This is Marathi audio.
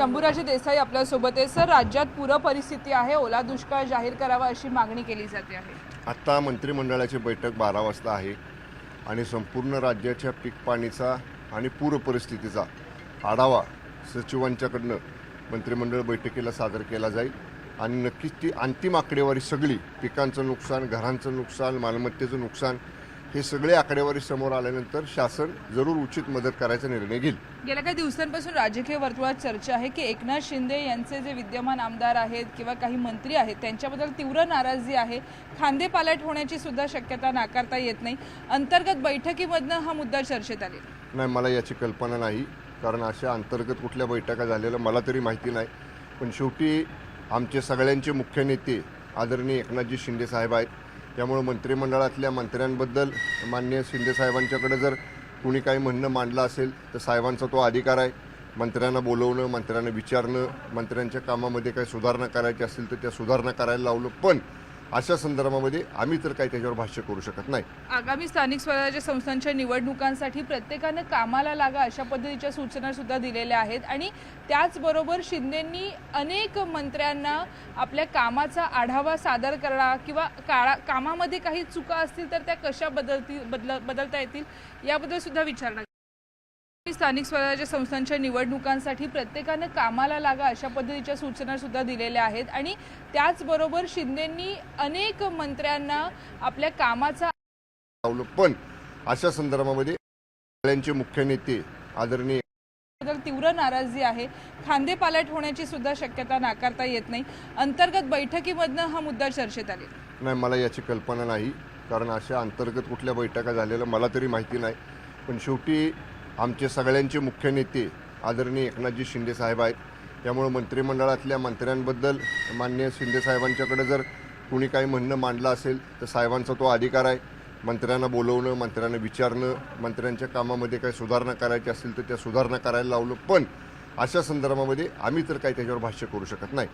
शंभूराजे देसाई आपल्या सोबत आहे। सर, राज्यात पूर परिस्थिती आहे, ओला दुष्काळ जाहीर करावा अशी मागणी केली जाते आहे। आता मंत्रिमंडळाची बैठक 12 वाजता आहे आणि संपूर्ण राज्याच्या पीक पाणीचा आणि पूर परिस्थितीचा आढावा सचिवांच्याकडनं मंत्रिमंडळ बैठकीला सादर केला जाईल आणि नक्कीच ती अंतिम आकडेवारी सगळी पिकांचं नुकसान, घरांचं नुकसान, मालमत्तेचं नुकसान हे सगळे आकडेवारी समोर आल्यानंतर शासन जरूर उचित मदत करायचा निर्णय घेईल। गेल्या काही दिवसांपासून राजकीय वर्तुळात चर्चा आहे की एकनाथ शिंदे यांचे जे विद्यमान आमदार आहेत किंवा काही मंत्री आहेत त्यांच्याबद्दल तीव्र नाराजी आहे। खांदेपालट होण्याची सुद्धा शक्यता नाकारता येत नाही। अंतर्गत बैठकीमधनं हा मुद्दा चर्चेत आले नाही, मला याची कल्पना नाही, कारण अशा अंतर्गत कुठल्या बैठका झालेल्या मला तरी माहिती नाही। पण शेवटी आमचे सगळ्यांचे मुख्य नेते आदरणीय एकनाथजी शिंदे साहेब आहेत, त्यामुळे मंत्रिमंडळातल्या मंत्र्यांबद्दल माननीय शिंदे साहेबांच्याकडे जर कुणी काही म्हणणं मांडलं असेल तर साहेबांचा तो अधिकार आहे। मंत्र्यांना बोलवणं, मंत्र्यांना विचारणं, मंत्र्यांच्या कामामध्ये काही सुधारणा करायची असेल तर त्या सुधारणा करायला लावलं। पण अशा संदर्भामध्ये आम्ही तर काही त्याच्यावर भाष्य करू शकत नाही। आगामी स्थानिक स्वराज्य संस्थांच्या निवडणुकांसाठी प्रत्येकाने कामाला लागा अशा पद्धतीच्या सूचना सुद्धा दिलेल्या आहेत आणि त्याचबरोबर शिंदेंनी अनेक मंत्र्यांना आपल्या कामाचा आढावा सादर करा किंवा कामामध्ये काही चुका असतील तर त्या कशा बदलता येतील याबद्दल सुद्धा विचारणा। स्थानिक स्वराज्य संस्थांच्या निवडणुकांसाठी प्रत्येकाने कामाला लागा अशा पद्धतीच्या सूचना सुद्धा दिलेल्या आहेत आणि त्याचबरोबर शिंदेंनी अनेक मंत्र्यांना आपल्या कामाचा लावलं। पण अशा संदर्भामध्ये सगळ्यांचे मुख्य नेते आदरणीय तीव्र नाराजी आहे। खांदेपालट होण्याची सुद्धा शक्यता नाकारता येत नाही। अंतर्गत बैठकीमधनं हा मुद्दा चर्चेत आले नाही, मला याची कल्पना नाही, कारण अशा अंतर्गत कुठल्या बैठका झालेल्या मला तरी माहिती नाही। पण शेवटी आमचे सगळ्यांचे मुख्य नेते आदरणीय एकनाथजी शिंदे साहेब आहेत, त्यामुळे मंत्रिमंडळातल्या मंत्र्यांबद्दल माननीय शिंदे साहेबांच्याकडे जर कुणी काही म्हणणं मांडलं असेल तर साहेबांचा तो अधिकार आहे। मंत्र्यांना बोलवणं, मंत्र्यांना विचारणं, मंत्र्यांच्या कामामध्ये काही सुधारणा करायची असेल तर त्या सुधारणा करायला लावलं। पण अशा संदर्भामध्ये आम्ही तर काही त्याच्यावर भाष्य करू शकत नाही।